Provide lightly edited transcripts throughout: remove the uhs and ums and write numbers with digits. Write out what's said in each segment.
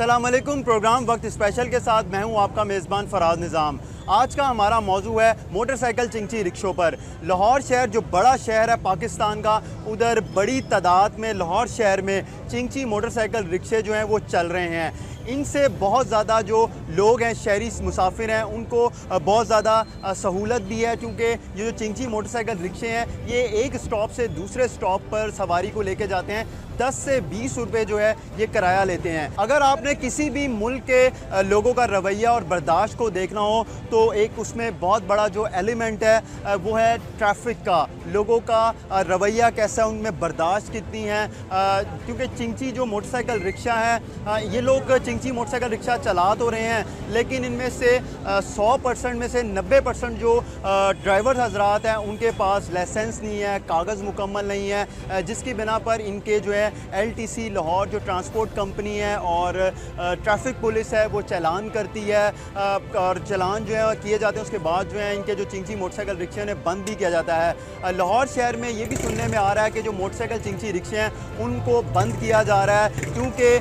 अस्सलाम वालेकुम। प्रोग्राम वक्त स्पेशल के साथ मैं हूं आपका मेज़बान फराज निज़ाम। आज का हमारा मौजू है मोटरसाइकिल चिंची रिक्शों पर। लाहौर शहर जो बड़ा शहर है पाकिस्तान का, उधर बड़ी तादाद में लाहौर शहर में चिंची मोटरसाइकिल रिक्शे जो हैं वो चल रहे हैं। इनसे बहुत ज़्यादा जो लोग हैं, शहरी मुसाफिर हैं, उनको बहुत ज़्यादा सहूलत भी है, क्योंकि ये जो चिंची मोटरसाइकिल रिक्शे हैं ये एक स्टॉप से दूसरे स्टॉप पर सवारी को लेके जाते हैं। 10 से 20 रुपये जो है ये किराया लेते हैं। अगर आपने किसी भी मुल्क के लोगों का रवैया और बर्दाश्त को देखना हो तो एक उसमें बहुत बड़ा जो एलिमेंट है वो है ट्रैफिक का। लोगों का रवैया कैसा है, उनमें बर्दाश्त कितनी है, क्योंकि चिंची जो मोटरसाइकिल रिक्शा है, ये लोग चिंची मोटरसाइकिल रिक्शा चला तो रहे हैं, लेकिन इनमें से 100% में से 90% जो ड्राइवर हजरात हैं उनके पास लाइसेंस नहीं है, कागज़ मुकम्मल नहीं है, जिसकी बिना पर इनके जो है LTC लाहौर जो ट्रांसपोर्ट कंपनी है और ट्रैफिक पुलिस है वो चालान करती है, और चालान जो है किए जाते हैं। उसके बाद जो है इनके जो चिंची मोटरसाइकिल रिक्शे उन्हें बंद भी किया जाता है। लाहौर शहर में ये भी सुनने में आ रहा है कि जो मोटरसाइकिल चिंची रिक्शे हैं उनको बंद किया जा रहा है, क्योंकि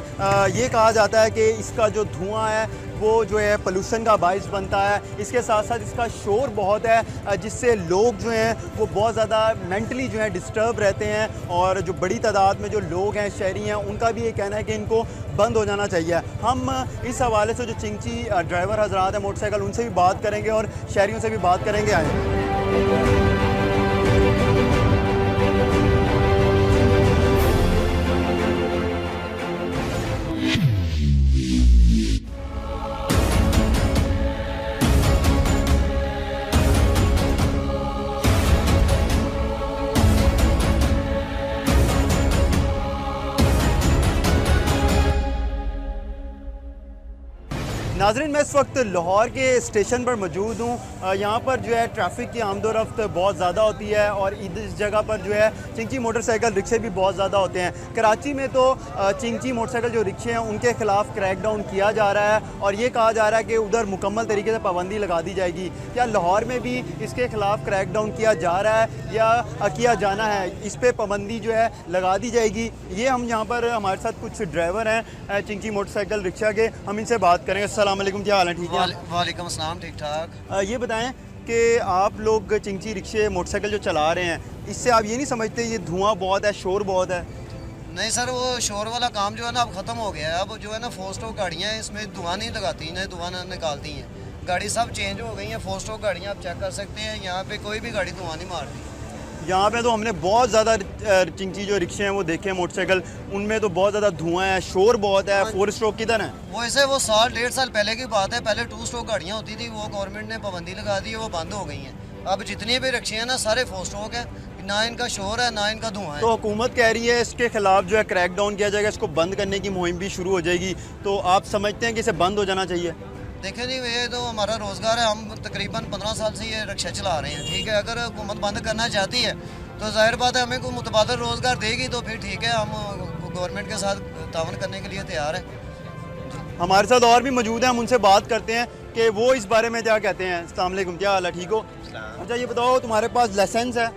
ये कहा जाता है कि इसका जो धुआं है वो जो है पोल्यूशन का बाइस बनता है। इसके साथ साथ इसका शोर बहुत है, जिससे लोग जो हैं वो बहुत ज़्यादा मेंटली जो है डिस्टर्ब रहते हैं, और जो बड़ी तादाद में जो लोग हैं, शहरी हैं, उनका भी ये कहना है कि इनको बंद हो जाना चाहिए। हम इस हवाले से जो चिंची ड्राइवर हजरात हैं मोटरसाइकिल, उनसे भी बात करेंगे और शहरियों से भी बात करेंगे। आए नाज़रीन, मैं इस वक्त लाहौर के स्टेशन पर मौजूद हूँ। यहाँ पर जो है ट्रैफिक की आमदोरफ्त बहुत ज़्यादा होती है, और इस जगह पर जो है चिंची मोटरसाइकिल रिक्शे भी बहुत ज़्यादा होते हैं। कराची में तो चिंची मोटरसाइकिल जो रिक्शे हैं उनके ख़िलाफ़ क्रैकडाउन किया जा रहा है, और ये कहा जा रहा है कि उधर मुकम्मल तरीके से पाबंदी लगा दी जाएगी। क्या लाहौर में भी इसके ख़िलाफ़ क्रैकडाउन किया जा रहा है या किया जाना है, इस पर पाबंदी जो है लगा दी जाएगी? ये हम यहाँ पर हमारे साथ कुछ ड्राइवर हैं चिंची मोटरसाइकिल रिक्शा के, हम इनसे बात करेंगे। अस्सलाम वालेकुम, क्या हाल है? ठीक है, वालेकुम अस्सलाम, ठीक ठाक। ये बताएं कि आप लोग चिंची रिक्शे मोटरसाइकिल जो चला रहे हैं, इससे आप ये नहीं समझते ये धुआं बहुत है, शोर बहुत है? नहीं सर, वो शोर वाला काम जो है ना अब ख़त्म हो गया है। अब जो है ना फोर स्ट्रोक गाड़ियाँ हैं, इसमें धुआं नहीं लगाती, ना धुआं निकालती हैं। गाड़ी सब चेंज हो गई हैं, फोर स्ट्रोक गाड़ियाँ आप चेक कर सकते हैं। यहाँ पे कोई भी गाड़ी धुआं नहीं मारती। यहाँ पे तो हमने बहुत ज़्यादा चिंची जो रिक्शे हैं वो देखे हैं मोटरसाइकिल, उनमें तो बहुत ज़्यादा धुआं है, शोर बहुत है। फोर स्ट्रोक किधर है? वो ऐसे वो साल 1.5 साल पहले की बात है। पहले 2 स्ट्रोक गाड़ियाँ होती थी, वो गवर्नमेंट ने पाबंदी लगा दी है, वो बंद हो गई हैं। अब जितने भी रिक्शे हैं ना सारे फोर स्ट्रोक है, ना इनका शोर है ना इनका धुआं है। तो हुकूमत कह रही है इसके खिलाफ जो है क्रैकडाउन किया जाएगा, इसको बंद करने की मुहिम भी शुरू हो जाएगी, तो आप समझते हैं कि इसे बंद हो जाना चाहिए? देखें जी, ये तो हमारा रोज़गार है, हम तकरीबन 15 साल से ये रिक्शा चला रहे हैं, ठीक है। अगर हुकूमत बंद करना चाहती है तो जाहिर बात है हमें कोई मुतबादल रोज़गार देगी तो फिर ठीक है, हम गवर्नमेंट के साथ तावन करने के लिए तैयार हैं। हमारे साथ और भी मौजूद हैं, हम उनसे बात करते हैं कि वो इस बारे में क्या कहते हैं। अस्सलाम वालेकुम, क्या हाल है? ठीक हो? अच्छा, ये बताओ तुम्हारे पास लाइसेंस है?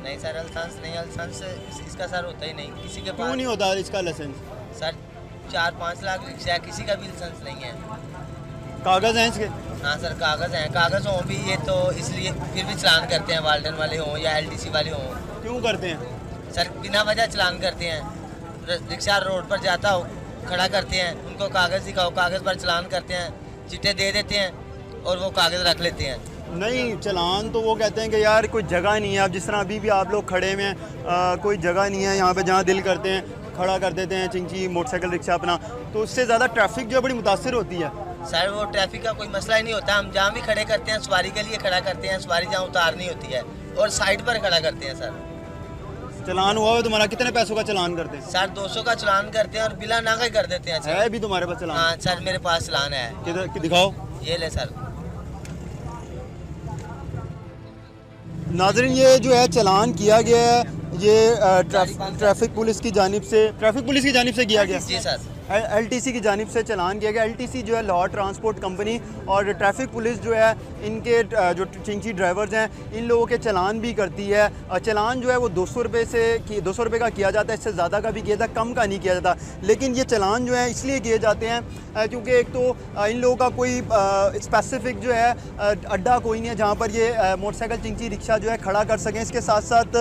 नहीं सर, लाइसेंस नहीं, लाइसेंस इसका सर होता ही नहीं किसी के पास। क्यों नहीं होता इसका लाइसेंस? सर 4-5 लाख रिक्शा, किसी का भी लाइसेंस नहीं है। कागज़ हैं इसके? हाँ सर, कागज़ हैं, कागज़ हों भी ये तो इसलिए फिर भी चलान करते हैं, वाल्डन वाले हों या LTC वाले हों। क्यों करते हैं? सर बिना वजह चलान करते हैं। रिक्शा रोड पर जाता हो खड़ा करते हैं, उनको कागज़ दिखाओ, कागज़ पर चलान करते हैं, चिट्ठे दे देते हैं और वो कागज़ रख लेते हैं। नहीं, चलान तो वो कहते हैं कि यार कोई जगह नहीं है। अब जिस तरह अभी भी आप लोग खड़े हुए हैं, कोई जगह नहीं है यहाँ पे, जहाँ दिल करते हैं खड़ा कर देते हैं चिंची मोटरसाइकिल रिक्शा अपना, तो उससे ज़्यादा ट्रैफिक जो बड़ी मुतासिर होती है। सर वो ट्रैफिक का कोई मसला ही नहीं होता, हम जहाँ भी खड़े करते हैं सवारी के लिए खड़ा करते हैं, सवारी जहाँ उतारनी होती है और साइड पर खड़ा करते हैं। सर चलान हुआ है तुम्हारा? कितने पैसों का चलान करते हैं? सर 200 का चलान करते हैं और बिला नागा कर देते हैं। है भी तुम्हारे पास चलान? हाँ सर, मेरे पास चलान है। किधर दिखाओ? ये ले सर। नाज़रीन, ये जो है चलान किया गया है, ये ट्रैफिक पुलिस की जानिब से किया गया। जी सर। LTC की जानिब से चलान किया गया। LTC जो है लाहौर ट्रांसपोर्ट कंपनी और ट्रैफिक पुलिस जो है इनके जो चिंची ड्राइवर्स हैं इन लोगों के चलान भी करती है। चलान जो है वो 200 रुपये का किया जाता है, इससे ज़्यादा का भी किया जाता है, कम का नहीं किया जाता। लेकिन ये चलान जो है इसलिए किए जाते हैं क्योंकि एक तो इन लोगों का कोई स्पेसिफिक जो है अड्डा कोई नहीं है जहाँ पर ये मोटरसाइकिल चिंची रिक्शा जो है खड़ा कर सकें। इसके साथ साथ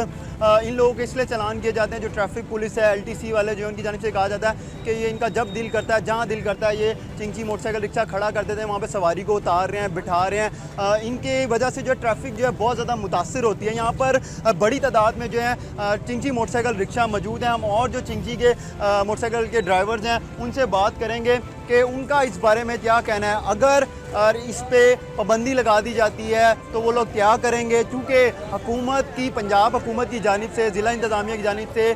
इन लोगों के इसलिए चलान किए जाते हैं, जो ट्रैफिक पुलिस है LTC वाले जो है उनकी जानिब से कहा जाता है कि ये इनका जब दिल करता है, जहाँ दिल करता है, ये चिंची मोटरसाइकिल रिक्शा खड़ा कर देते हैं, वहाँ पे सवारी को उतार रहे हैं, बिठा रहे हैं। इनके वजह से जो ट्रैफिक जो है बहुत ज़्यादा मुतासिर होती है। यहाँ पर बड़ी तादाद में जो है चिंची मोटरसाइकिल रिक्शा मौजूद हैं। हम और जो चिंची के मोटरसाइकिल के ड्राइवर्स हैं उनसे बात करेंगे कि उनका इस बारे में क्या कहना है। अगर इस पे पाबंदी लगा दी जाती है तो वो लोग क्या करेंगे, क्योंकि हुकूमत की, पंजाब हुकूमत की जानिब से, ज़िला इंतज़ामिया की जानिब से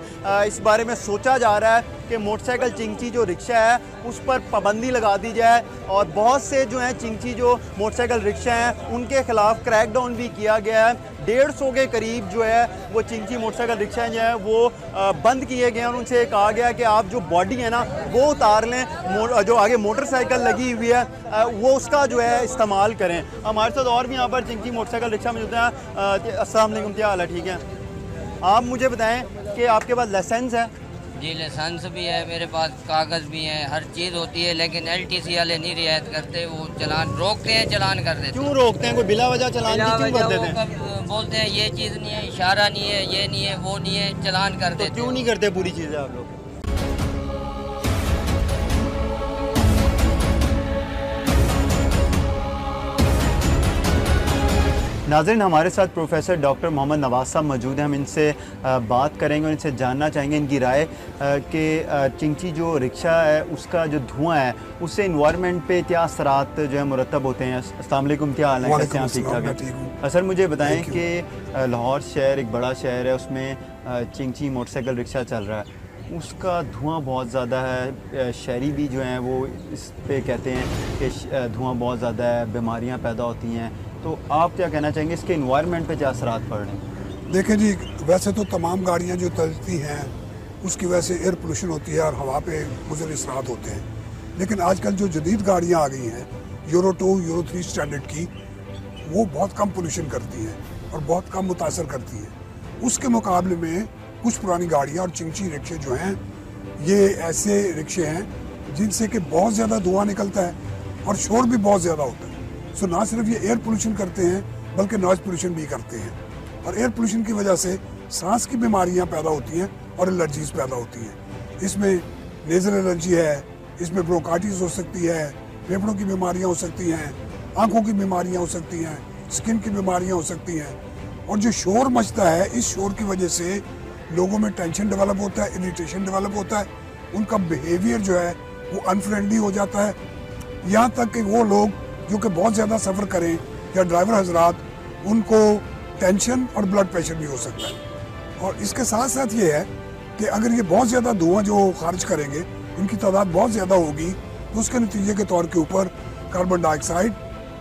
इस बारे में सोचा जा रहा है कि मोटरसाइकिल चिंची जो रिक्शा है उस पर पाबंदी लगा दी जाए और बहुत से जो हैं चिंची जो मोटरसाइकिल रिक्शा हैं उनके ख़िलाफ़ क्रैकडाउन भी किया गया है। 150 के करीब जो है वो चिंची मोटरसाइकिल रिक्शा जो है वो बंद किए गए हैं और उनसे कहा गया कि आप जो बॉडी है ना वो उतार लें, जो आगे मोटरसाइकिल लगी हुई है वो उसका जो है इस्तेमाल करें। हमारे साथ और भी यहाँ पर चिंची मोटरसाइकिल रिक्शा मौजूद हैं। अस्सलाम वालेकुम, क्या हाल है? ठीक है। आप मुझे बताएं कि आपके पास लाइसेंस है? जी लाइसेंस भी है मेरे पास, कागज़ भी हैं, हर चीज़ होती है, लेकिन LTC वाले नहीं रियायत करते। वो चलान रोकते हैं, चलान कर देते हैं। क्यों रोकते हैं? कोई बिला वजह चलान क्यों कर देते हैं? बोलते हैं ये चीज़ नहीं है, इशारा नहीं है, ये नहीं है, वो नहीं है, चलान कर देते। क्यों नहीं करते पूरी चीज़ें आप लोग? नाज़रीन, हमारे साथ प्रोफेसर डॉक्टर मोहम्मद नवाज साहब मौजूद हैं। हम इनसे बात करेंगे और इनसे जानना चाहेंगे इनकी राय कि चिंची जो रिक्शा है उसका जो धुआं है उससे इन्वायरमेंट पे क्या असरात जो है मुरतब होते हैं। अस्सलाम वालेकुम, क्या हाल है? कैसे हैं? ठीक ठाक है। सर मुझे बताएं कि लाहौर शहर एक बड़ा शहर है, उसमें चिंची मोटरसाइकिल रिक्शा चल रहा है, उसका धुआं बहुत ज़्यादा है। शहरी भी जो हैं वो इस पे कहते हैं कि धुआं बहुत ज़्यादा है, बीमारियां पैदा होती हैं। तो आप क्या कहना चाहेंगे, इसके इन्वायरमेंट पे क्या असरात पड़ रहे हैं? देखें जी, वैसे तो तमाम गाड़ियां जो चलती हैं उसकी वजह से एयर पोल्यूशन होती है और हवा पे मुज़र असरात होते हैं। लेकिन आजकल जो जदीद गाड़ियां आ गई हैं यूरो 2 यूरो 3 स्टैंडर्ड की, वो बहुत कम पोल्यूशन करती हैं और बहुत कम मुतासर करती हैं। उसके मुकाबले में कुछ पुरानी गाड़ियाँ और चिंची रिक्शे जो हैं ये ऐसे रिक्शे हैं जिनसे कि बहुत ज़्यादा धुआं निकलता है और शोर भी बहुत ज़्यादा होता है। सो ना सिर्फ ये एयर पोल्यूशन करते हैं बल्कि नॉइज़ पोल्यूशन भी करते हैं और एयर पोल्यूशन की वजह से सांस की बीमारियां पैदा होती हैं और एलर्जीज पैदा होती हैं। इसमें नेज़ल एलर्जी है, इसमें ब्रोंकाइटिस हो सकती है, फेफड़ों की बीमारियां हो सकती हैं, आँखों की बीमारियां हो सकती हैं, स्किन की बीमारियां हो सकती हैं। और जो शोर मचता है, इस शोर की वजह से लोगों में टेंशन डेवलप होता है, इरिटेशन डेवलप होता है, उनका बिहेवियर जो है वो अनफ्रेंडली हो जाता है। यहाँ तक कि वो लोग जो कि बहुत ज़्यादा सफ़र करें या ड्राइवर हजरात, उनको टेंशन और ब्लड प्रेशर भी हो सकता है। और इसके साथ साथ ये है कि अगर ये बहुत ज़्यादा धुआं जो खारिज करेंगे, इनकी तादाद बहुत ज़्यादा होगी, तो उसके नतीजे के तौर के ऊपर कार्बन डाइऑक्साइड,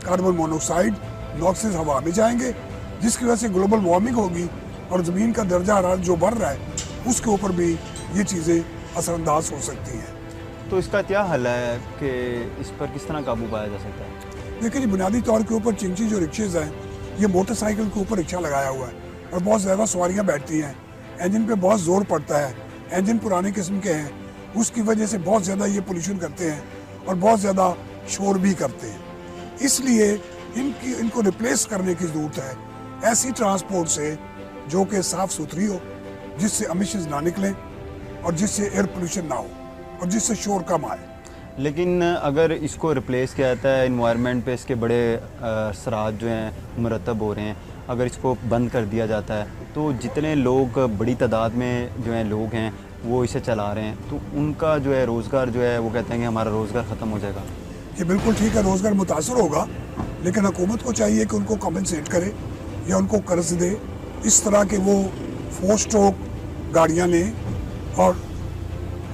कार्बन मोनोऑक्साइड, नॉक्सेस हवा में जाएंगे, जिसकी वजह से ग्लोबल वार्मिंग होगी और ज़मीन का दर्जा हरारत जो बढ़ रहा है उसके ऊपर भी ये चीज़ें असरअंदाज हो सकती हैं। तो इसका क्या हल है कि इस पर किस तरह काबू पाया जा सकता है? देखिए जी, बुनियादी तौर के ऊपर चिंची जो रिक्शेज हैं ये मोटरसाइकिल के ऊपर रिक्शा लगाया हुआ है और बहुत ज़्यादा सवारियाँ बैठती हैं, इंजन पे बहुत ज़ोर पड़ता है, इंजन पुराने किस्म के हैं, उसकी वजह से बहुत ज़्यादा ये पोल्यूशन करते हैं और बहुत ज़्यादा शोर भी करते हैं। इसलिए इनको रिप्लेस करने की ज़रूरत है ऐसी ट्रांसपोर्ट से जो कि साफ़ सुथरी हो, जिससे एमिशंस ना निकलें और जिससे एयर पोल्यूशन ना हो और जिससे शोर कम आए। लेकिन अगर इसको रिप्लेस किया जाता है, इन्वायरमेंट पे इसके बड़े असरात जो हैं मुरतब हो रहे हैं, अगर इसको बंद कर दिया जाता है तो जितने लोग, बड़ी तादाद में जो हैं लोग हैं वो इसे चला रहे हैं, तो उनका जो है रोज़गार जो है वो कहते हैं कि हमारा रोज़गार ख़त्म हो जाएगा। ये बिल्कुल ठीक है, रोज़गार मुतासर होगा, लेकिन हुकूमत को चाहिए कि उनको कम्पनसेट करे या उनको कर्ज दे, इस तरह के वो 4 स्ट्रोक गाड़ियाँ लें और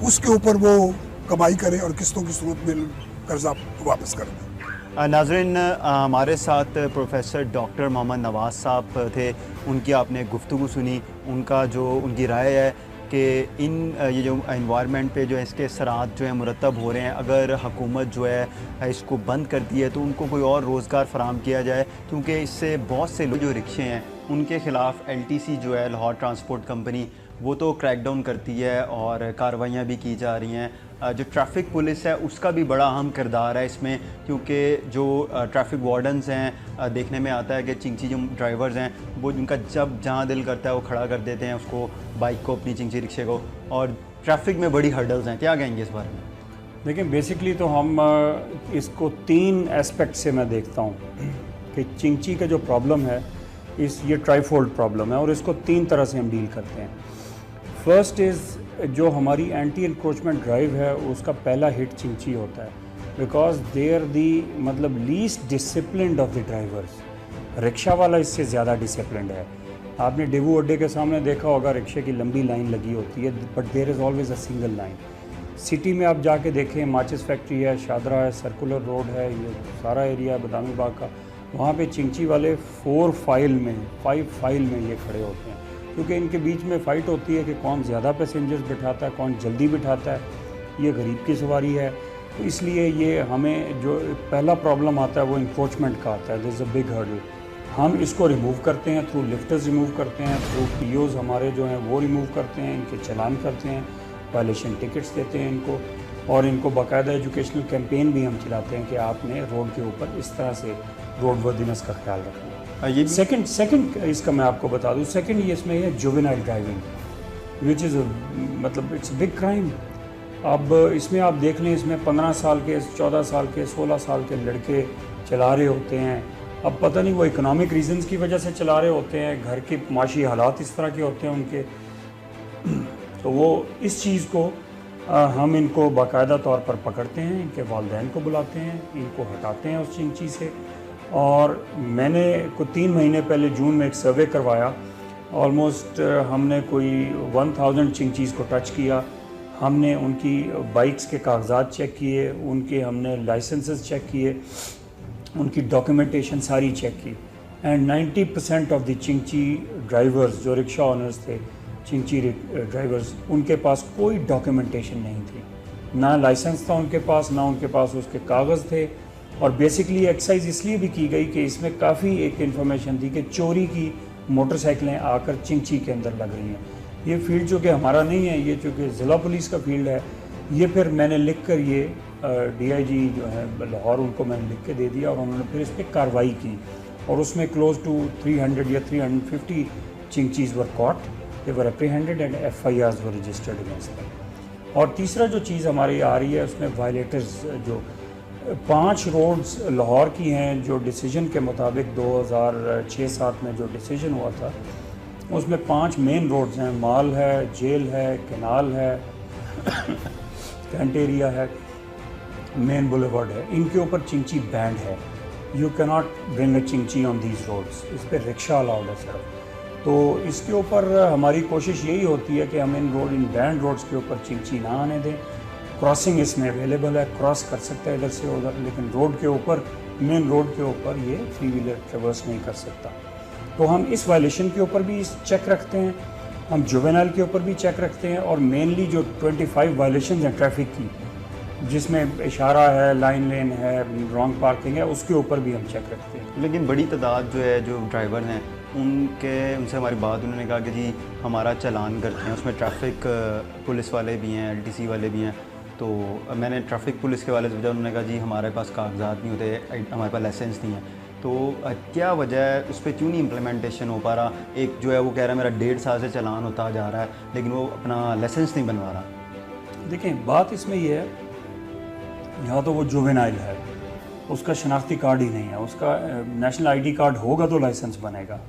उसके ऊपर वो कमाई करें और किस्तों की सूरत में कर्जा वापस कर दें। नाज़रीन, हमारे साथ प्रोफेसर डॉक्टर मोहम्मद नवाज साहब थे, उनकी आपने गुफ्तगू सुनी, उनका जो उनकी राय है कि ये जो इन्वायरमेंट पे जो है इसके असरात जो है मुरतब हो रहे हैं, अगर हुकूमत जो है इसको बंद करती है तो उनको कोई और रोज़गार फराहम किया जाए, क्योंकि इससे बहुत से लोग जो रिक्शे हैं उनके ख़िलाफ़ LTC जो है लाहौर ट्रांसपोर्ट कंपनी वो तो क्रैकडाउन करती है और कार्रवाइयाँ भी की जा रही हैं। जो ट्रैफिक पुलिस है उसका भी बड़ा अहम किरदार है इसमें, क्योंकि जो ट्रैफिक वार्डन्स हैं देखने में आता है कि चिंची जो ड्राइवर्स हैं वो उनका जब जहाँ दिल करता है वो खड़ा कर देते हैं उसको, बाइक को, अपनी चिंची रिक्शे को, और ट्रैफिक में बड़ी हर्डल्स हैं। क्या कहेंगे इस बारे में? देखिए, बेसिकली तो हम इसको 3 एस्पेक्ट से मैं देखता हूँ कि चिंची का जो प्रॉब्लम है ये ट्राईफोल्ड प्रॉब्लम है और इसको 3 तरह से हम डील करते हैं। फर्स्ट इज़ जो हमारी एंटी इंक्रोचमेंट ड्राइव है उसका पहला हिट चिंची होता है, बिकॉज दे आर दी मतलब least disciplined of the drivers. Rickshaw वाला इससे ज़्यादा डिसिप्लिन्ड है। आपने डेबू अड्डे के सामने देखा होगा, रिक्शे की लंबी लाइन लगी होती है, but there is always a single line. City में आप जाके देखें, माचिस फैक्ट्री है, शादरा है, सर्कुलर रोड है, ये सारा एरिया बदामी बाग का, वहाँ पे चिंची वाले 5 फाइल में ये खड़े होते हैं, क्योंकि इनके बीच में फ़ाइट होती है कि कौन ज़्यादा पैसेंजर्स बिठाता है, कौन जल्दी बिठाता है। ये गरीब की सवारी है, तो इसलिए ये हमें जो पहला प्रॉब्लम आता है वो इंक्रोचमेंट का आता है। This is a big hurdle. हम इसको रिमूव करते हैं थ्रू लिफ्टर्स, रिमूव करते हैं थ्रू POs हमारे जो हैं वो रिमूव करते हैं, इनके चलान करते हैं, वायलेशन टिकट्स देते हैं इनको, और इनको बाकायदा एजुकेशनल कैंपेन भी हम चलाते हैं कि आपने रोड के ऊपर इस तरह से रोड वर्दीनेस का ख्याल रखना। ये सेकंड इसका मैं आपको बता दूं, सेकंड ये इसमें है जुवेनाइल ड्राइविंग, विच इज़ मतलब इट्स बिग क्राइम। अब इसमें आप देख लें, इसमें 15 साल के, 14 साल के, 16 साल के लड़के चला रहे होते हैं। अब पता नहीं वो इकोनॉमिक रीजंस की वजह से चला रहे होते हैं, घर के माशी हालात इस तरह के होते हैं उनके, तो वो इस चीज़ को हम इनको बाकायदा तौर पर पकड़ते हैं, इनके वालिदैन को बुलाते हैं, इनको हटाते हैं उस चिंची से। और मैंने को 3 महीने पहले जून में एक सर्वे करवाया, ऑलमोस्ट हमने कोई 1000 चिंचीज़ को टच किया। हमने उनकी बाइक्स के कागजात चेक किए, उनके हमने लाइसेंसेस चेक किए, उनकी डॉक्यूमेंटेशन सारी चेक की, एंड 90% ऑफ द चिंची ड्राइवर्स जो रिक्शा ऑनर्स थे, चिंची ड्राइवर्स, उनके पास कोई डॉक्यूमेंटेशन नहीं थी, ना लाइसेंस था उनके पास, ना उनके पास उसके कागज़ थे। और बेसिकली एक्सरसाइज इसलिए भी की गई कि इसमें काफ़ी एक इन्फॉर्मेशन थी कि चोरी की मोटरसाइकिलें आकर चिंची के अंदर लग रही हैं। ये फील्ड चूँकि हमारा नहीं है, ये चूँकि ज़िला पुलिस का फील्ड है, ये फिर मैंने लिख कर ये DIG जो है लाहौर, उनको मैंने लिख के दे दिया और उन्होंने फिर इस पर कार्रवाई की, और उसमें क्लोज टू 300 या 350 chingchis were caught, they were apprehended and FIRs were registered against them. और तीसरा जो चीज़ हमारी आ रही है उसमें वायलेटर्स, जो 5 रोड्स लाहौर की हैं जो डिसीजन के मुताबिक 2006-07 में जो डिसीजन हुआ था उसमें 5 मेन रोड्स हैं, माल है, जेल है, कैनाल है, कैंट एरिया है, मेन बुलेवर्ड है, इनके ऊपर चिंची बैंड है। You cannot bring a chingchi on these roads, इस पर रिक्शा अलाउड है सिर्फ। तो इसके ऊपर हमारी कोशिश यही होती है कि हम इन बैंड रोड्स के ऊपर चिंची ना आने दें। क्रॉसिंग इसमें अवेलेबल है, क्रॉस कर सकता है इधर से उधर, लेकिन रोड के ऊपर, मेन रोड के ऊपर ये 3 व्हीलर ट्रेवर्स नहीं कर सकता। तो हम इस वायलेशन के ऊपर भी चेक रखते हैं, हम जुवेनाइल के ऊपर भी चेक रखते हैं, और मेनली जो 25 वायलेशन हैं ट्रैफिक की, जिसमें इशारा है, लाइन लेन है, रॉन्ग पार्किंग है, उसके ऊपर भी हम चेक रखते हैं। लेकिन बड़ी तादाद जो है जो ड्राइवर हैं उनसे हमारी बात, उन्होंने कहा कि जी हमारा चालान करते हैं, उसमें ट्रैफिक पुलिस वाले भी हैं, LTC वाले भी हैं। तो मैंने ट्रैफिक पुलिस के वाले से पूछा, उन्होंने कहा जी हमारे पास कागजात नहीं होते, हमारे पास लाइसेंस नहीं है। तो क्या वजह है, उस पर क्यों नहीं इम्प्लीमेंटेशन हो पा रहा? एक जो है वो कह रहा है मेरा 1.5 साल से चालान होता जा रहा है, लेकिन वो अपना लाइसेंस नहीं बनवा रहा। देखें, बात इसमें ये है, यहाँ तो वो जुवेनाइल है, उसका शनाख्ती कार्ड ही नहीं है, उसका नेशनल ID कार्ड होगा तो लाइसेंस बनेगा।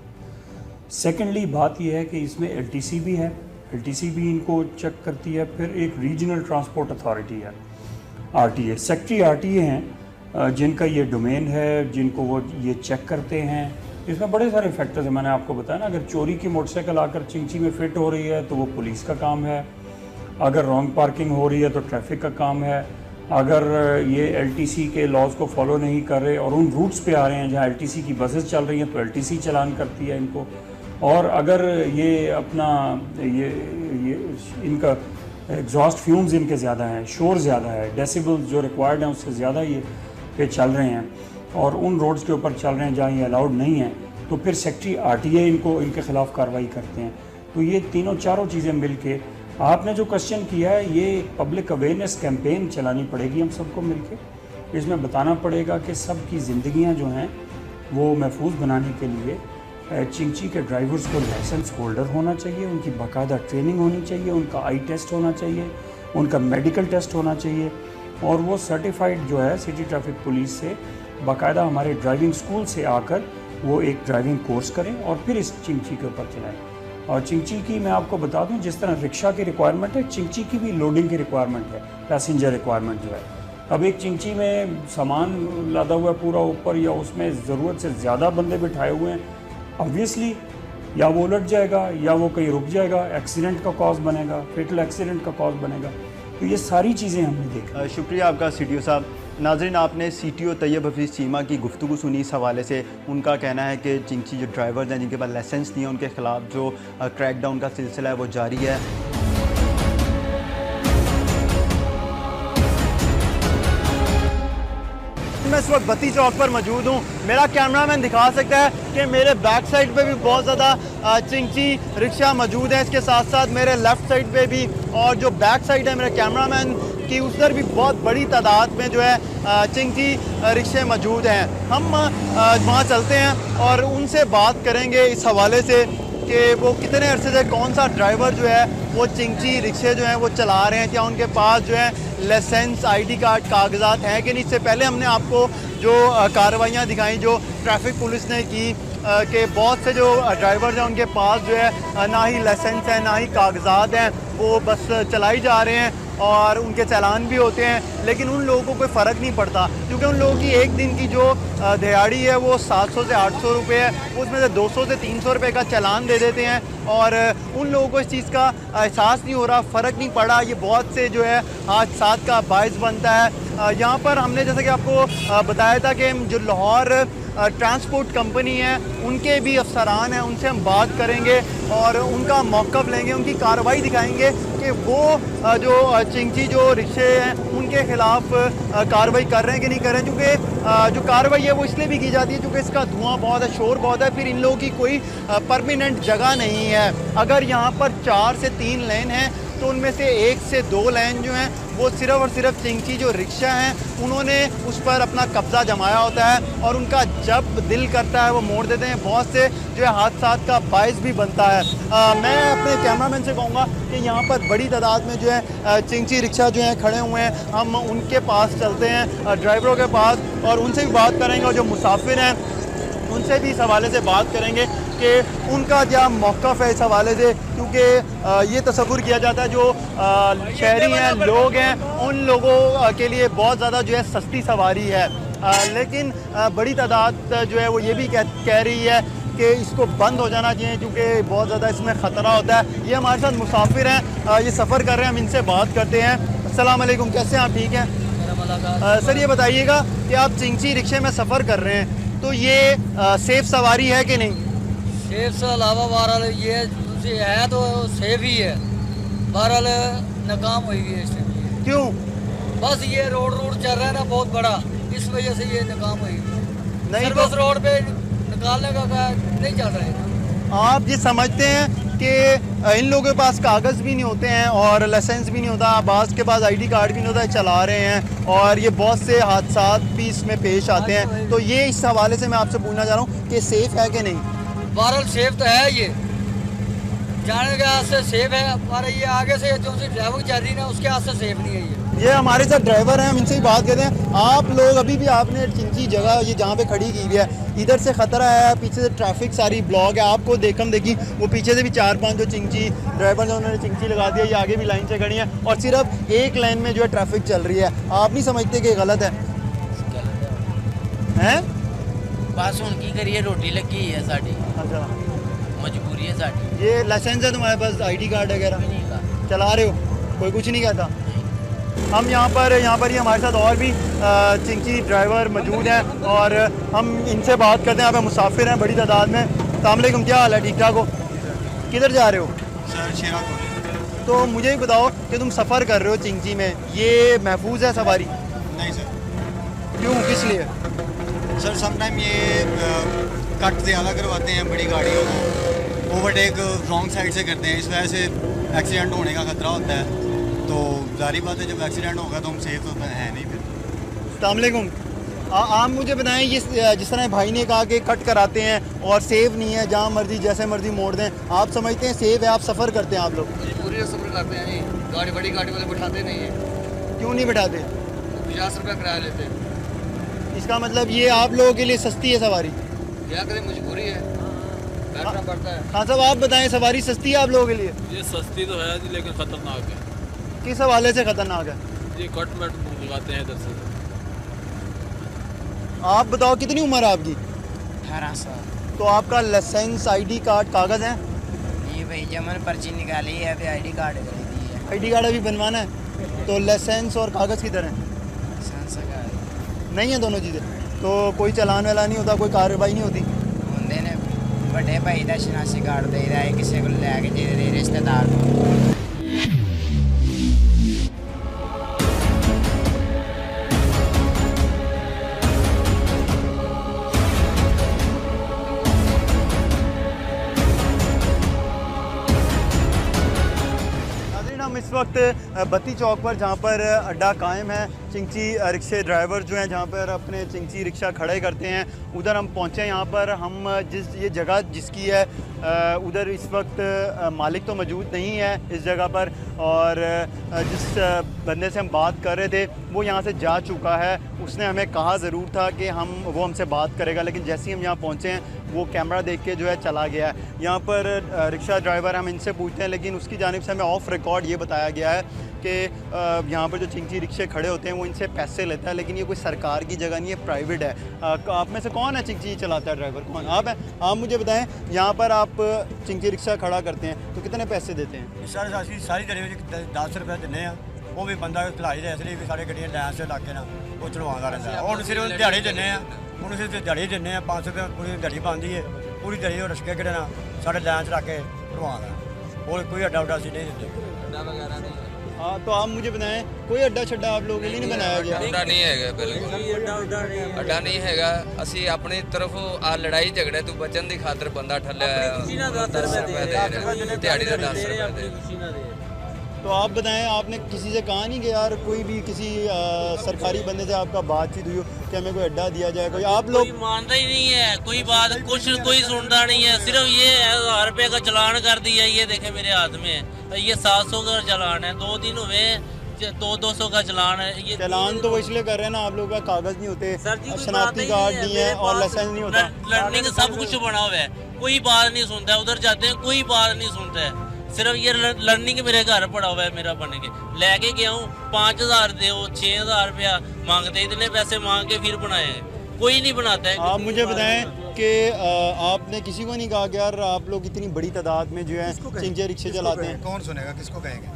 सेकेंडली बात यह है कि इसमें LTC भी है, LTC भी इनको चेक करती है, फिर एक रीजनल ट्रांसपोर्ट अथॉरिटी है, RTA, सेक्रेटरी RTA हैं जिनका ये डोमेन है, जिनको वो ये चेक करते हैं। इसमें बड़े सारे फैक्टर्स हैं, मैंने आपको बताया ना, अगर चोरी की मोटरसाइकिल आकर चिंची में फिट हो रही है तो वो पुलिस का काम है, अगर रॉन्ग पार्किंग हो रही है तो ट्रैफिक का काम है, अगर ये LTC के लॉज को फॉलो नहीं कर रहे और उन रूट्स पे आ रहे हैं जहाँ LTC की बसेस चल रही हैं तो LTC चालान करती है इनको। और अगर ये अपना ये इनका एग्जॉस्ट फ्यूम्स इनके ज़्यादा हैं, शोर ज़्यादा है, डेसिबल्स जो रिक्वायर्ड हैं उससे ज़्यादा ये पे चल रहे हैं और उन रोड्स के ऊपर चल रहे हैं जहाँ ये अलाउड नहीं है, तो फिर सेक्रेटरी आरटीए इनके ख़िलाफ़ कार्रवाई करते हैं। तो ये तीनों चारों चीज़ें मिल के, आपने जो क्वेश्चन किया है, ये पब्लिक अवेयरनेस कैंपेन चलानी पड़ेगी हम सबको मिल के। इसमें बताना पड़ेगा कि सब की ज़िंदगियाँ जो हैं वो महफूज बनाने के लिए चिंची के ड्राइवर्स को लाइसेंस होल्डर होना चाहिए, उनकी बाकायदा ट्रेनिंग होनी चाहिए, उनका आई टेस्ट होना चाहिए, उनका मेडिकल टेस्ट होना चाहिए और वो सर्टिफाइड जो है सिटी ट्रैफिक पुलिस से बाकायदा हमारे ड्राइविंग स्कूल से आकर वो एक ड्राइविंग कोर्स करें और फिर इस चिंची के ऊपर चलाएं। और चिंची की मैं आपको बता दूं, जिस तरह रिक्शा की रिक्वायरमेंट है, चिंची की भी लोडिंग की रिक्वायरमेंट है, पैसेंजर रिक्वायरमेंट जो है। अब एक चिंची में सामान लादा हुआ है पूरा ऊपर, या उसमें ज़रूरत से ज़्यादा बंदे बिठाए हुए हैं, ऑब्वियसली या वो उलट जाएगा या वो कहीं रुक जाएगा, एक्सीडेंट का कॉज बनेगा, फेटल एक्सीडेंट का कॉज बनेगा। तो ये सारी चीज़ें हमने देखी। शुक्रिया आपका सीटीओ साहब। नाज़रीन, आपने सीटीओ तैयब हफीज़ चीमा की गुफ्तगू सुनी इस हवाले से। उनका कहना है कि चिंची जो ड्राइवर्स हैं जिनके पास लाइसेंस नहीं है, उनके ख़िलाफ़ जो क्रैकडाउन का सिलसिला है वो जारी है। मैं इस वक्त बत्ती चौक पर मौजूद हूँ। मेरा कैमरामैन दिखा सकता है कि मेरे बैक साइड पे भी बहुत ज़्यादा चिंची रिक्शा मौजूद है, इसके साथ साथ मेरे लेफ़्ट साइड पे भी, और जो बैक साइड है मेरे कैमरामैन की उधर भी बहुत बड़ी तादाद में जो है चिंची रिक्शे मौजूद हैं। हम वहाँ चलते हैं और उनसे बात करेंगे इस हवाले से कि वो कितने अरसे से कौन सा ड्राइवर जो है वो चिंची रिक्शे जो हैं वो चला रहे हैं, क्या उनके पास जो है लाइसेंस, आईडी कार्ड, कागजात हैं कि नहीं। इससे पहले हमने आपको जो कार्रवाइयाँ दिखाई जो ट्रैफिक पुलिस ने की कि बहुत से जो ड्राइवर्स हैं उनके पास जो है ना ही लाइसेंस है ना ही कागजात हैं, वो बस चलाई जा रहे हैं और उनके चालान भी होते हैं, लेकिन उन लोगों को कोई फ़र्क नहीं पड़ता क्योंकि उन लोगों की एक दिन की जो दिहाड़ी है वो 700 से 800 रुपये है, उसमें से 200 से 300 रुपये का चालान दे देते हैं और उन लोगों को इस चीज़ का एहसास नहीं हो रहा, फ़र्क नहीं पड़ा। ये बहुत से जो है हादसात का बायस बनता है। यहाँ पर हमने जैसे कि आपको बताया था कि जो लाहौर ट्रांसपोर्ट कंपनी है उनके भी अफसरान हैं, उनसे हम बात करेंगे और उनका मौक़िफ़ लेंगे, उनकी कार्रवाई दिखाएंगे कि वो जो चिंची जो रिक्शे हैं उनके ख़िलाफ़ कार्रवाई कर रहे हैं कि नहीं कर रहे हैं। क्योंकि जो कार्रवाई है वो इसलिए भी की जाती है क्योंकि इसका धुआं बहुत है, शोर बहुत है, फिर इन लोगों की कोई परमानेंट जगह नहीं है। अगर यहाँ पर 4 से 3 लेन हैं तो उनमें से 1 से 2 लेन जो हैं वो सिर्फ़ और सिर्फ चिंची जो रिक्शा हैं उन्होंने उस पर अपना कब्ज़ा जमाया होता है और उनका जब दिल करता है वो मोड़ देते हैं। बहुत से जो है हादसात का बायस भी बनता है। मैं अपने कैमरामैन से कहूँगा कि यहाँ पर बड़ी तादाद में जो है चिंची रिक्शा जो हैं खड़े हुए हैं, हम उनके पास चलते हैं, ड्राइवरों के पास, और उनसे भी बात करेंगे और जो मुसाफिर हैं उनसे भी इस हवाले से बात करेंगे कि उनका क्या मौक़िफ़ है इस हवाले से। क्योंकि ये तसव्वुर किया जाता है जो शहरी हैं, लोग हैं, उन लोगों के लिए बहुत ज़्यादा जो है सस्ती सवारी है, लेकिन बड़ी तादाद जो है वो ये भी कह रही है कि इसको बंद हो जाना चाहिए क्योंकि बहुत ज़्यादा इसमें ख़तरा होता है। ये हमारे साथ मुसाफिर हैं, ये सफ़र कर रहे हैं, हम इनसे बात करते हैं। अस्सलाम वालेकुम, कैसे हैं आप? ठीक हैं सर, ये बताइएगा कि आप चिंची रिक्शे में सफ़र कर रहे हैं तो ये सेफ़ सवारी है कि नहीं? सेफ से अलावा बहरहाल ये है तो सेफ ही है, बहरहाल नाकाम हुई है इसमें। क्यों? बस ये रोड चल रहा है ना बहुत बड़ा, इस वजह से ये नाकाम हुई नहीं। बस रोड पे निकालने का नहीं चल रहा है। आप ये समझते हैं कि इन लोगों के पास कागज़ भी नहीं होते हैं और लाइसेंस भी नहीं होता, बाज़ के पास आईडी कार्ड भी नहीं होता है, चला रहे हैं और ये बहुत से हादसात भी इसमें पेश आते हैं। तो ये इस हवाले से मैं आपसे पूछना चाह रहा हूँ कि सेफ़ है कि नहीं? बहरहाल सेफ तो है, ये जाने के हाथ से सेफ है, पर ये आगे से जो सी ड्राइवर चल रही है ना उसके हाथ से सेफ नहीं है। ये हमारे साथ ड्राइवर हैं, हम इनसे ही बात करते हैं। आप लोग अभी भी आपने चिंची जगह ये जहाँ पे खड़ी की हुई है, इधर से ख़तरा है, पीछे से ट्रैफिक सारी ब्लॉक है, आपको देखम देखी वो पीछे से भी 4-5 जो चिंची ड्राइवर हैं उन्होंने चिंची लगा दिया, ये आगे भी लाइन से खड़ी हैं और सिर्फ एक लाइन में जो है ट्रैफिक चल रही है। आप नहीं समझते कि गलत है? हैं बस उनकी करिए, रोटी लगी है साड़ी, अच्छा मजबूरी है साड़ी। ये लाइसेंस है तुम्हारे पास, आईडी कार्ड वगैरह चला रहे हो, कोई कुछ नहीं कहता? हम यहाँ पर ही हमारे साथ और भी चिंची ड्राइवर मौजूद हैं और हम इनसे बात करते हैं। यहाँ पे मुसाफिर हैं बड़ी तादाद में। अस्सलाम वालेकुम, क्या हाल है? ठीक ठाक हो? किधर जा रहे हो? सर शेरा को तो मुझे ही बताओ कि तुम सफ़र कर रहे हो चिंची में, ये महफूज है सवारी? नहीं सर। क्यों, किस लिए? सर समटाइम ये कट ज़्यादा करवाते हैं बड़ी गाड़ियों को, ओवरटेक रॉन्ग साइड से करते हैं, इस वजह से एक्सीडेंट होने का ख़तरा होता है। तो जारी बात है जब एक्सीडेंट होगा तो हम सेफ तो है नहीं फिर। अस्सलाम वालेकुम, आप मुझे बताएं, ये जिस तरह भाई ने कहा कि कट कराते हैं और सेफ नहीं है, जहाँ मर्जी जैसे मर्जी मोड़ दें, आप समझते हैं सेफ है? आप सफ़र करते हैं आप लोग? पूरी सफर करते हैं, गाड़ी बड़ी गाड़ी वाले बैठाते नहीं है, क्यों नहीं बैठाते? 50 रुपया किराया लेते हैं। इसका मतलब ये आप लोगों के लिए सस्ती है सवारी? क्या करें, मजबूरी है, बैठना पड़ता है। हाँ साहब, आप बताएं, सवारी सस्ती है आप लोगों के लिए? ये सस्ती तो है जी, लेकिन ख़तरनाक है। किस हवाले से ख़तरनाक है? ये कट मेट लगाते हैं इधर से। आप बताओ, कितनी उम्र है आपकी? 18 साल। तो आपका लाइसेंस, ID कार्ड, कागज़ हैं? ये भाई जमन पर्ची निकाली है, अभी ID कार्ड खरीदी है। ID कार्ड अभी बनवाना है? तो लाइसेंस और कागज़ किधर हैं? लाइसेंस कार्ड नहीं है दोनों चीज़ें? तो कोई चालान वाला नहीं होता, कोई कार्रवाई नहीं होती? होंदे ने बड़े भाई का शनासी कार्ड देदा है, किसी को लैके दे रिश्तेदार को। हम इस वक्त बत्ती चौक पर, जहाँ पर अड्डा कायम है, चिंची रिक्शे ड्राइवर जो हैं जहाँ पर अपने चिंची रिक्शा खड़े करते हैं, उधर हम पहुँचे हैं। यहाँ पर हम ये जगह जिसकी है उधर इस वक्त मालिक तो मौजूद नहीं है इस जगह पर, और जिस बंदे से हम बात कर रहे थे वो यहाँ से जा चुका है। उसने हमें कहा ज़रूर था कि वो हमसे बात करेगा, लेकिन जैसे ही हम यहाँ पहुँचे हैं वो कैमरा देख के जो है चला गया है। यहाँ पर रिक्शा ड्राइवर, हम इनसे पूछते हैं, लेकिन उसकी जानिब से हमें ऑफ रिकॉर्ड ये बताया गया है कि यहाँ पर जो चिंची रिक्शे खड़े होते हैं वो इनसे पैसे लेता है, लेकिन ये कोई सरकार की जगह नहीं है, प्राइवेट है। आप में से कौन है चिंची चलाता है ड्राइवर? कौन आप हैं? आप मुझे बताएं, यहाँ पर आप चिंची रिक्शा खड़ा करते हैं तो कितने पैसे देते हैं? सर असं सारी दिहाड़ी 10 रुपये दिन्ने हैं, वो भी बंदा खिलाई दे, इसलिए भी साढ़े गड्डियां लैन से ला के ना वो चलवाता रहता है। और सिर्फ दिहाड़ी दिन्ने हैं, उन्होंने सिर्फ दिहाड़ी दिन्ने हैं, 500 रुपये पूरी दिहाड़ी बनती है, पूरी दिहाड़ी वो रश्के कड़े ना साढ़े लैन से ला के ढवाता है, और कोई अड्डा उड्डा असी नहीं देते। हाँ, तो आप मुझे बताएं, कोई अड्डा छड्डा आप लोगों के लिए नहीं बनाया गया? अड्डा नहीं है, बिल्कुल अड्डा नहीं है। असी अपनी तरफ आ लड़ाई झगड़े तू बचन की खातर बंदा ठल्लिया दिहाड़ी का 10 रुपये दे। तो आप बताएं, आपने किसी से कहा नहीं कि यार कोई भी किसी सरकारी बंदे से आपका बातचीत हुई हो कि हमें कोई अड्डा दिया जाए? कोई आप लोग मानता ही नहीं है, कोई बात कुछ कोई सुनता नहीं है, सिर्फ ये 1000 रुपये का चलान कर दिया। ये देखे मेरे हाथ में, ये 700 का चलान है, 2 दिन हुए 200 का चलान है। ये चलान तो वो इसलिए कर रहे हैं ना, आप लोगों का कागज नहीं होते, शनाख्ती कार्ड नहीं है और लाइसेंस नहीं होता, लर्निंग सब कुछ बना हुआ है, कोई बात नहीं सुनता है। उधर जाते हैं कोई बात नहीं सुनता है, सिर्फ ये लर्निंग मेरे घर पड़ा हुआ है, मेरा बन के लेके गया हूँ, 5000 दे, 6000 रुपया मांगते, इतने पैसे मांग के फिर बनाए, कोई नहीं बनाता है। आप मुझे बताएं कि आपने किसी को नहीं कहा कि यार आप लोग इतनी बड़ी तादाद में जो है चिंची रिक्शे चलाते हैं? कौन सुनेगा, किसको कहेंगे?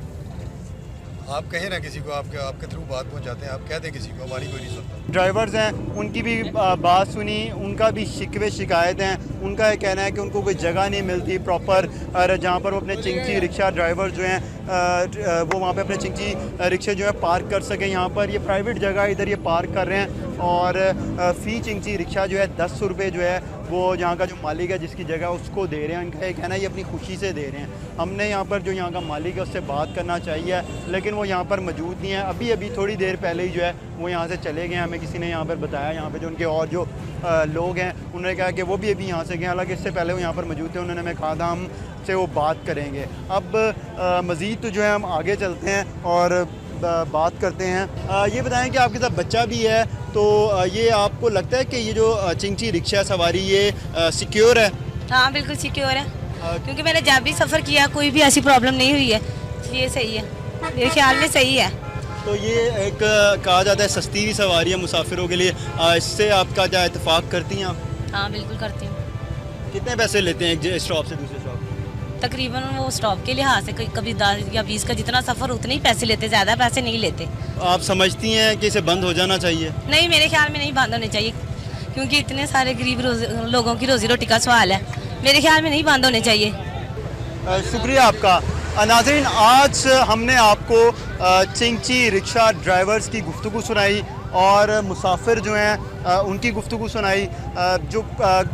आप कहें ना किसी को, आपके थ्रू बात पहुंचाते हैं, आप कहते हैं किसी को, हमारी कोई नहीं सुनता। ड्राइवर्स हैं, उनकी भी बात सुनी, उनका भी शिकवे शिकायत हैं। उनका ये कहना है कि उनको कोई जगह नहीं मिलती प्रॉपर, और जहाँ पर वो अपने चिंची रिक्शा ड्राइवर जो हैं वो वहाँ पे अपने चिंची रिक्शे जो है पार्क कर सकें। यहाँ पर ये प्राइवेट जगह है, इधर ये पार्क कर रहे हैं, और फ़ी चिंची रिक्शा जो है 10 रुपये जो है वो यहाँ का जो मालिक है जिसकी जगह उसको दे रहे हैं। उनका ये कहना है ये अपनी खुशी से दे रहे हैं। हमने यहाँ पर जो यहाँ का मालिक है उससे बात करना चाहिए, लेकिन वो यहाँ पर मौजूद नहीं है। अभी थोड़ी देर पहले ही जो है वो यहाँ से चले गए। हमें किसी ने यहाँ पर बताया, यहाँ पे जो उनके और जो लोग हैं उन्होंने कहा कि वो भी अभी यहाँ से गए, हालांकि इससे पहले वो यहाँ पर मौजूद थे। उन्होंने हमें कहा था हमसे वो बात करेंगे। अब मज़ीद तो जो है हम आगे चलते हैं और बात करते हैं। ये बताएं कि आपके साथ बच्चा भी है, तो ये आपको लगता है कि ये जो चिंची रिक्शा सवारी ये सिक्योर है? हाँ बिल्कुल सिक्योर है, क्योंकि मैंने जब भी सफ़र किया कोई भी ऐसी प्रॉब्लम नहीं हुई है, ये सही है, मेरे ख्याल में सही है। तो ये एक कहा जाता है सस्ती भी सवारी है मुसाफिरों के लिए, इससे आपका क्या इत्तेफाक करती हैं आप? हाँ बिल्कुल करती हूँ। कितने पैसे लेते हैं एक स्टॉप से दूसरे स्टॉप? तकरीबन वो स्टॉप के लिहाज से कभी 10 या 20 का जितना सफ़र उतने ही पैसे लेते, ज़्यादा पैसे नहीं लेते। आप समझती हैं कि इसे बंद हो जाना चाहिए? नहीं, मेरे ख्याल में नहीं बंद होने चाहिए, क्योंकि इतने सारे गरीब लोगों की रोज़ी रोटी का सवाल है। मेरे ख्याल में नहीं बंद होने चाहिए। शुक्रिया आपका। नाज़रीन, आज हमने आपको चिंची रिक्शा ड्राइवर्स की गुफ्तगू सुनाई और मुसाफिर जो हैं उनकी गुफ्तगू सुनाई। जो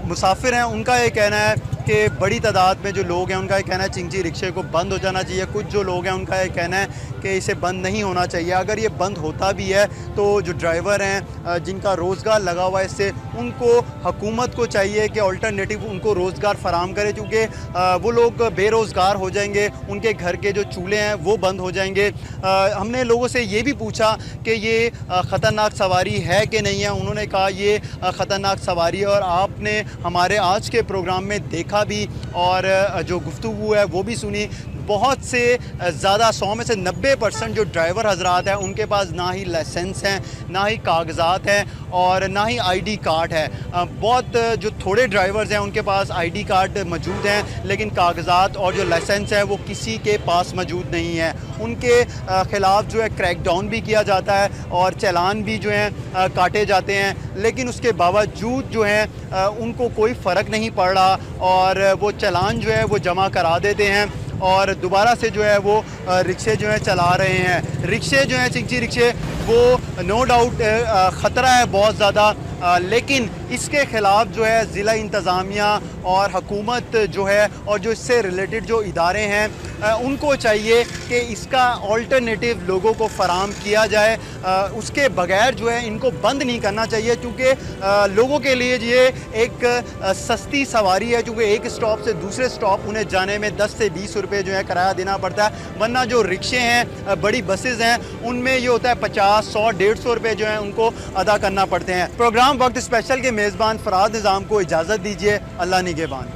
मुसाफिर हैं उनका ये कहना है कि बड़ी तादाद में जो लोग हैं उनका ये कहना है चिंची रिक्शे को बंद हो जाना चाहिए। कुछ जो लोग हैं उनका ये कहना है कि इसे बंद नहीं होना चाहिए। अगर ये बंद होता भी है तो जो ड्राइवर हैं जिनका रोज़गार लगा हुआ है इससे, उनको हुकूमत को चाहिए कि अल्टरनेटिव उनको रोज़गार फ़राम करे, क्योंकि वो लोग बेरोज़गार हो जाएंगे, उनके घर के जो चूल्हे हैं वो बंद हो जाएंगे। हमने लोगों से ये भी पूछा कि ये ख़तरनाक सवारी है कि नहीं है। उन्होंने कहा ये ख़तरनाक सवारी है और आपने हमारे आज के प्रोग्राम में देखा भी और जो गुफ्तगू है वो भी सुनी। बहुत से ज़्यादा 100 में से 90% जो ड्राइवर हजरात हैं उनके पास ना ही लाइसेंस हैं, ना ही कागजात हैं और ना ही आईडी कार्ड है। बहुत जो थोड़े ड्राइवर्स हैं उनके पास आईडी कार्ड मौजूद हैं, लेकिन कागजात और जो लाइसेंस है वो किसी के पास मौजूद नहीं है। उनके ख़िलाफ़ जो है क्रैकडाउन भी किया जाता है और चालान भी जो हैं काटे जाते हैं, लेकिन उसके बावजूद जो है उनको कोई फ़र्क नहीं पड़ रहा और वो चालान जो है वो जमा करा देते हैं और दोबारा से जो है वो रिक्शे जो है चला रहे हैं। रिक्शे जो हैं चिंची रिक्शे वो नो डाउट ख़तरा है बहुत ज़्यादा, लेकिन इसके ख़िलाफ़ जो है ज़िला इंतज़ामिया और हुकूमत जो है और जो इससे रिलेटेड जो इदारे हैं उनको चाहिए कि इसका अल्टरनेटिव लोगों को फ़राम किया जाए। उसके बगैर जो है इनको बंद नहीं करना चाहिए, क्योंकि लोगों के लिए ये एक सस्ती सवारी है, क्योंकि एक स्टॉप से दूसरे स्टॉप उन्हें जाने में 10 से 20 रुपये जो है किराया देना पड़ता है। वरना जो रिक्शे हैं, बड़ी बसेज़ हैं, उनमें ये होता है 50, 100, 150 रुपये जो है उनको अदा करना पड़ते हैं। प्रोग्राम वक्त स्पेशल के मेज़बान फराज निज़ाम को इजाज़त दीजिए। अल्लाह निगहबान।